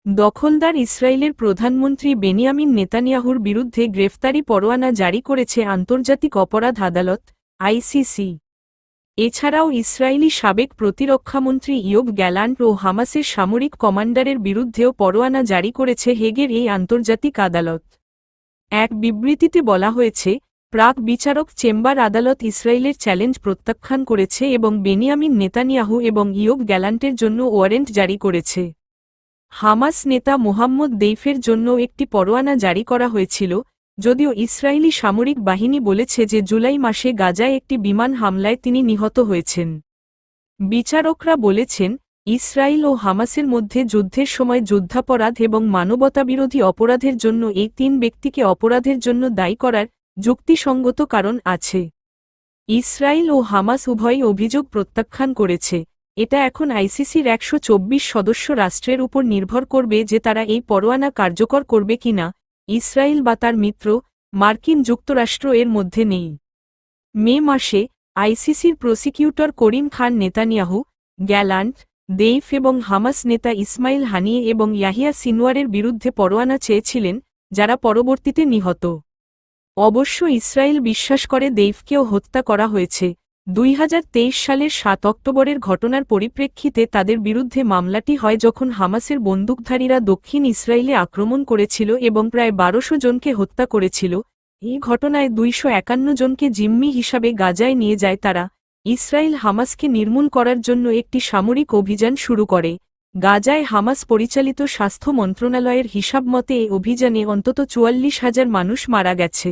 দখলদার ইসরায়েলের প্রধানমন্ত্রী বেনিয়ামিন নেতানিয়াহুর বিরুদ্ধে গ্রেফতারি পরোয়ানা জারি করেছে আন্তর্জাতিক অপরাধ আদালত আইসিসি। এছাড়াও ইসরায়েলি সাবেক প্রতিরক্ষামন্ত্রী ইয়োভ গ্যালান্ট ও হামাসের সামরিক কমান্ডারের বিরুদ্ধেও পরোয়ানা জারি করেছে হেগের এই আন্তর্জাতিক আদালত। এক বিবৃতিতে বলা হয়েছে, প্রাক বিচারক চেম্বার আদালত ইসরায়েলের চ্যালেঞ্জ প্রত্যাখ্যান করেছে এবং বেনিয়ামিন নেতানিয়াহু এবং ইয়োভ গ্যালান্টের জন্য ওয়ারেন্ট জারি করেছে। হামাস নেতা মোহাম্মদ দেইফের জন্য একটি পরোয়ানা জারি করা হয়েছিল, যদিও ইসরায়েলি সামরিক বাহিনী বলেছে যে জুলাই মাসে গাজায় একটি বিমান হামলায় তিনি নিহত হয়েছেন। বিচারকরা বলেছেন, ইসরায়েল ও হামাসের মধ্যে যুদ্ধের সময় যুদ্ধাপরাধ এবং মানবতাবিরোধী অপরাধের জন্য এই তিন ব্যক্তিকে অপরাধের জন্য দায়ী করার যুক্তিসঙ্গত কারণ আছে। ইসরায়েল ও হামাস উভয়ই অভিযোগ প্রত্যাখ্যান করেছে। এটা এখন আইসিসির ১২৪ সদস্য রাষ্ট্রের উপর নির্ভর করবে যে তারা এই পরোয়ানা কার্যকর করবে কিনা। ইসরায়েল বা তার মিত্র মার্কিন যুক্তরাষ্ট্র এর মধ্যে নেই। মে মাসে আইসিসির prosecutor Karim Khan Netanyahu, gallant, Deif এবং হামাস নেতা ইসমাইল হানিয়ে এবং ইয়াহিয়া সিনওয়ারের বিরুদ্ধে পরোয়ানা চেয়েছিলেন, যারা পরবর্তীতে নিহত। অবশ্য ইসরায়েল বিশ্বাস করে দেইফকেও হত্যা করা হয়েছে। ২০২৩ সালের ৭ অক্টোবরের ঘটনার পরিপ্রেক্ষিতে তাদের বিরুদ্ধে মামলাটি হয় যখন হামাসের বন্দুকধারীরা দক্ষিণ ইসরায়েলে আক্রমণ করেছিল এবং প্রায় ১২০০ জনকে হত্যা করেছিল। এই ঘটনায় ২৫১ জনকে জিম্মি হিসাবে গাজায় নিয়ে যায় তারা। ইসরায়েল হামাসকে নির্মূল করার জন্য একটি সামরিক অভিযান শুরু করে। গাজায় হামাস পরিচালিত স্বাস্থ্য মন্ত্রণালয়ের হিসাব মতে এই অভিযানে অন্তত ৪৪,০০০ মানুষ মারা গেছে।